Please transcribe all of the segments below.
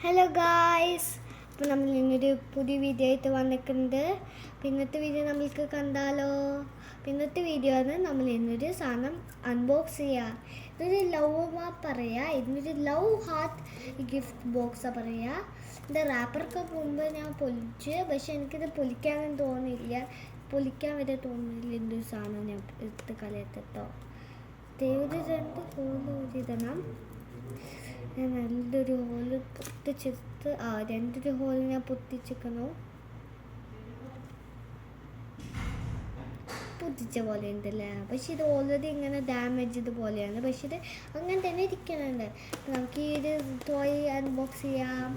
Hello guys, അപ്പോൾ നമ്മൾ ഇന്നൊരു പുതിയ വീഡിയോ ആയിട്ട് വന്നിട്ടുണ്ട്. ഇന്നത്തെ വീഡിയോ നമ്മൾക്ക് കണ്ടാലോ? ഇന്നത്തെ വീഡിയോ ആണ് നമ്മൾ ഇന്നൊരു സാധനം അൺബോക്സ് ചെയ്യുക. ഇതൊരു ലവ് മാപ്പ് പറയുക, ഇതിനൊരു ലവ് ഹാർട്ട് ഗിഫ്റ്റ് ബോക്സാണ് പറയുക. ഇതിൻ്റെ റാപ്പറൊക്കെ മുമ്പ് ഞാൻ പൊളിച്ച്, പക്ഷെ എനിക്കിത് പൊളിക്കാനും തോന്നില്ല, പൊളിക്കാൻ വരെ തോന്നില്ല. എന്തൊരു സാധനം ഞാൻ എടുത്ത് കളയത്തോ. ഒരു രണ്ട് ഇടണം. ഞാൻ നല്ലൊരു ഹോള് പൊട്ടിച്ചെടുത്ത് രണ്ടൊരു ഹോള് ഞാൻ പൊട്ടിച്ചിരിക്കണു. പൊട്ടിച്ച പോലെ ഉണ്ടല്ലേ, പക്ഷെ ഇത് ഓൾറെഡി ഇങ്ങനെ ഡാമേജ് ഇതുപോലെയാണ്, പക്ഷെ ഇത് അങ്ങനെ തന്നെ ഇരിക്കുന്നുണ്ട്. നമുക്ക് ഈ ഒരു ടോയ് അൺബോക്സ് ചെയ്യാം.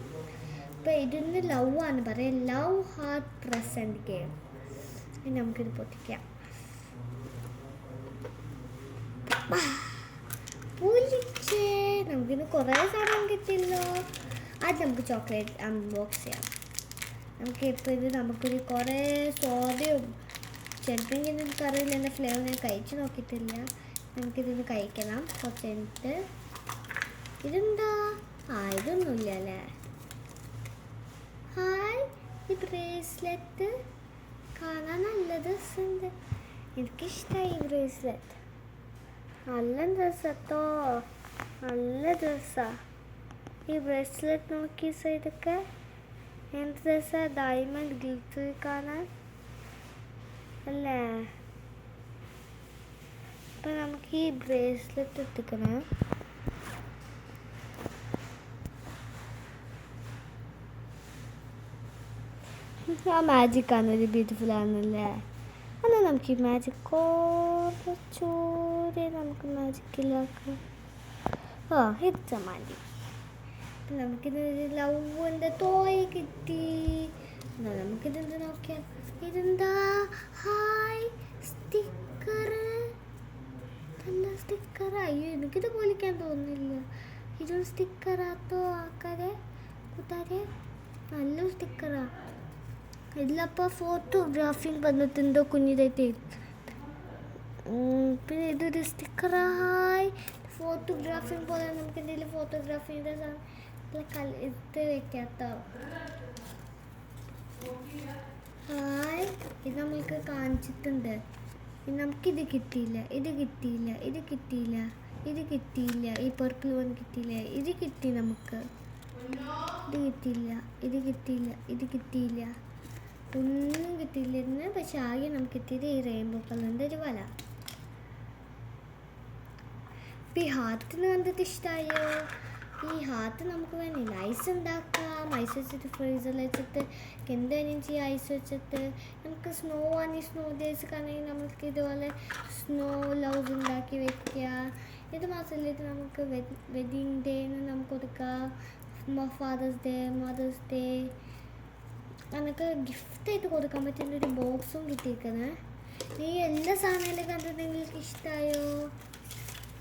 ഇപ്പം ഇതിന് ലവ് ആണ് പറയാം, ലവ് ഹാർട്ട് പ്രസൻറ്റ് ഗെയിം. നമുക്കിത് പൊട്ടിക്കാം. പൊളിച്ചേ, നമുക്കിന്ന് കുറേ സാധനം കിട്ടിയല്ലോ. അത് നമുക്ക് ചോക്ലേറ്റ് അൺബോക്സ് ചെയ്യാം. നമുക്കൊരു കുറേ സോഡയും ചിലപ്പോൾ എനിക്കറിയില്ല, എൻ്റെ ഫ്ലേവർ ഞാൻ കഴിച്ച് നോക്കിയിട്ടില്ല. നമുക്കിതൊന്ന് കഴിക്കണം കുറച്ച് കഴിഞ്ഞിട്ട്. ഇതെന്താ? ഇതൊന്നുമില്ല അല്ലേ. ഹായ്, ഈ ബ്രേസ്ലെറ്റ് കാണാൻ നല്ല രസമുണ്ട്. എനിക്കിഷ്ടമായി ഈ ബ്രേസ്ലെറ്റ്. നല്ല ഡ്രസ്സോ, നല്ല ഡ്രസ്സാണ് ഈ ബ്രേസ്ലെറ്റ്. നോക്കി സൈഡൊക്കെ എന്ത് ഡ്രസ്സാണ്, ഡയമണ്ട് ഗ്ലിറ്റർ കാണാൻ അല്ലേ. അപ്പം നമുക്ക് ഈ ബ്രേസ്ലെറ്റ് എത്തിക്കണം. ആ മാജിക്കാണ്, ഒരു ബ്യൂട്ടിഫുൾ ആണല്ലേ. എന്നാൽ നമുക്ക് ഈ മാജിക് കുറച്ചുകൂടെ നമുക്ക് മാജിക്കിലാക്കാം. ഇത്ര മതി. നമുക്കിതൊരു ലവിൻ്റെ ടോയ് കിട്ടി. എന്നാൽ നമുക്കിതെന്ത് നോക്കിയാൽ, ഇതെന്താ? Hi, sticker. നല്ല സ്റ്റിക്കർ. അയ്യോ, എനിക്കിത് പൊളിക്കാൻ തോന്നുന്നില്ല. ഇതൊരു സ്റ്റിക്കറാത്തോ ആൾക്കാരെ കൂട്ടാരെ? നല്ല സ്റ്റിക്കറാ. ഇതിലപ്പോൾ ഫോട്ടോഗ്രാഫിയും പറഞ്ഞിട്ടുണ്ടോ കുഞ്ഞിതായിട്ട്. പിന്നെ ഇതൊരു സ്റ്റിക്കറാ. ഹായ്, ഫോട്ടോഗ്രാഫിയും പോലെ നമുക്ക് എന്തെങ്കിലും ഫോട്ടോഗ്രാഫിയുടെ ഇത് വെക്കാത്തോ. ഹായ്, ഇത് നമ്മൾക്ക് കാണിച്ചിട്ടുണ്ട്. നമുക്കിത് കിട്ടിയില്ല, ഇത് കിട്ടിയില്ല, ഇത് കിട്ടിയില്ല, ഇത് കിട്ടിയില്ല. ഈ പർപ്പിൾ വൺ കിട്ടിയില്ല. ഇത് കിട്ടി നമുക്ക്. ഇത് കിട്ടിയില്ല, ഇത് കിട്ടിയില്ല, ഇത് കിട്ടിയില്ല, ഒന്നും കിട്ടിയില്ലായിരുന്നു. പക്ഷെ ആകെ നമുക്ക് കിട്ടിയത് ഈ റെയിൻബോ കളറിൻ്റെ ഒരു വല. ഇപ്പം ഈ ഹാർട്ടിന് കണ്ടിട്ട് ഇഷ്ടമായോ? ഈ ഹാർട്ട് നമുക്ക് വേണമെങ്കിൽ ഐസ് ഉണ്ടാക്കാം. ഐസ് വെച്ചിട്ട് ഫ്രീസറിൽ വെച്ചിട്ട് എന്തെങ്കിലും ചെയ്യാം. ഐസ് വെച്ചിട്ട് നമുക്ക് സ്നോ ആണെങ്കിൽ സ്നോ ഡേയ്സ് ആണെങ്കിൽ നമുക്ക് ഇതുപോലെ സ്നോ ലവ്സ് ഉണ്ടാക്കി വെക്കുക. ഇത് മാത്രമല്ല, ഇത് നമുക്ക് വെഡിങ് ഡേന്ന് നമുക്ക് കൊടുക്കാം. ഫാദേഴ്സ് ഡേ, മദേഴ്സ് ഡേ നമുക്ക് ഗിഫ്റ്റായിട്ട് കൊടുക്കാൻ പറ്റുന്ന ഒരു ബോക്സും കിട്ടിയിരിക്കുന്നത്. ഈ എല്ലാ സാധനങ്ങളും കണ്ടിട്ട് നിങ്ങൾക്ക് ഇഷ്ടമായോ?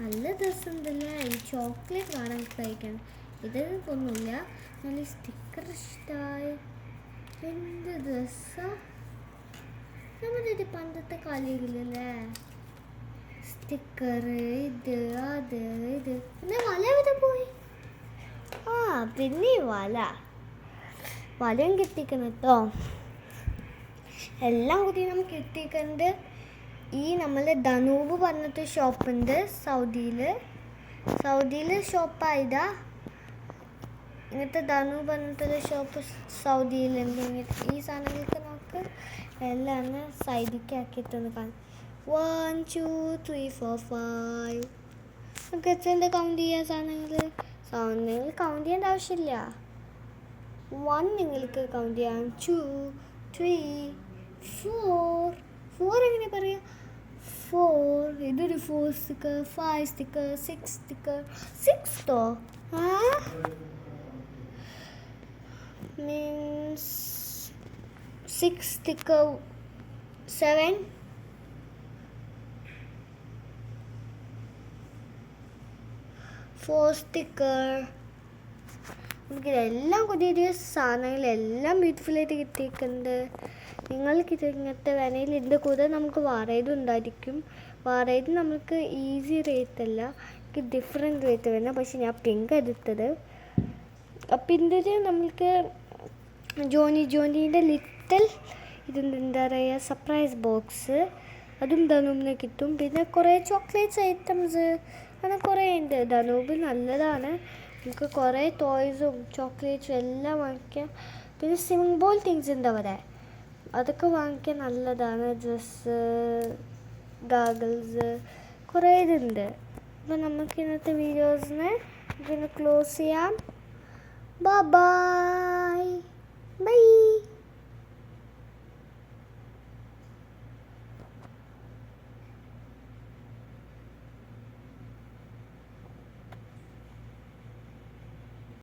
നല്ല രസമുണ്ടല്ലേ. ഈ ചോക്ലേറ്റ് കാണാൻ കഴിക്കണം. ഇതൊന്നുമില്ല. നല്ല സ്റ്റിക്കർ ഇഷ്ടമായി. എന്ത് രസമാണ്. നമ്മുടെ പണ്ടത്തെ കളിയില്ലല്ലേ, സ്റ്റിക്കർ, ഇത് അത് ഇത്. പിന്നെ വല എവിടെ പോയി? പിന്നെ വലയും കിട്ടിക്കണം കേട്ടോ. എല്ലാം കൂടി നമുക്ക് കിട്ടിയിട്ടുണ്ട്. ഈ നമ്മളെ ധനൂപ് പറഞ്ഞിട്ട് ഷോപ്പുണ്ട് സൗദിയിൽ ഷോപ്പായതാ. ഇങ്ങനത്തെ ധനൂപ് പറഞ്ഞിട്ടുള്ള ഷോപ്പ് സൗദിയിലുണ്ട്. ഈ സാധനങ്ങൾക്ക് നമുക്ക് എല്ലാം സൈഡിലേക്ക് ആക്കിയിട്ടൊന്ന് കാണാം. 1 2 3 4 5. നമുക്ക് എത്ര കൗണ്ട് ചെയ്യാം സാധനങ്ങൾ കൗണ്ട് ചെയ്യേണ്ട ആവശ്യമില്ല. 1 നിങ്ങൾക്ക് കൗണ്ട് ചെയ്യാം. 2 3 4 എങ്ങനെ പറയാം? 4. ഇതൊരു 4 sticker, 5 sticker, 6 sticker. 6 means 6 sticker, 7. 4 sticker. നമുക്കിതെല്ലാം പുതിയൊരു സാധനങ്ങളെല്ലാം ബ്യൂട്ടിഫുള്ളായിട്ട് കിട്ടിയിട്ടുണ്ട്. നിങ്ങൾക്ക് ഇങ്ങനത്തെ വേണമെങ്കിൽ ഇതിൻ്റെ കൂടെ നമുക്ക് വാറേതും ഉണ്ടായിരിക്കും. വാറേത് നമുക്ക് ഈസി റേറ്റ് അല്ല, എനിക്ക് ഡിഫറെൻറ്റ് റേറ്റ് വരുന്നത്. പക്ഷെ ഞാൻ പിങ്ക് എടുത്തത്. അപ്പം ഇതിൽ നമുക്ക് ജോണീൻ്റെ ലിറ്റിൽ ഇതിൻ്റെ എന്താ പറയുക സർപ്രൈസ് ബോക്സ് അതും ധനൂപിന് കിട്ടും. പിന്നെ കുറേ ചോക്ലേറ്റ്സ് ഐറ്റംസ് അങ്ങനെ കുറേ ഉണ്ട്. ധനൂപ് നല്ലതാണ്, നമുക്ക് കുറേ ടോയ്സും ചോക്ലേറ്റ്സും എല്ലാം വാങ്ങിക്കാം. പിന്നെ സ്വിമ്മിങ് പൂൾ തിങ്സ് ഉണ്ട് അവിടെ, അതൊക്കെ വാങ്ങിക്കാൻ നല്ലതാണ്. ഡ്രസ്സ്, ഗാഗിൾസ്, കുറേ ഇതുണ്ട്. അപ്പോൾ നമുക്ക് ഇന്നത്തെ വീഡിയോസിനെ പിന്നെ ക്ലോസ് ചെയ്യാം. Bye bye.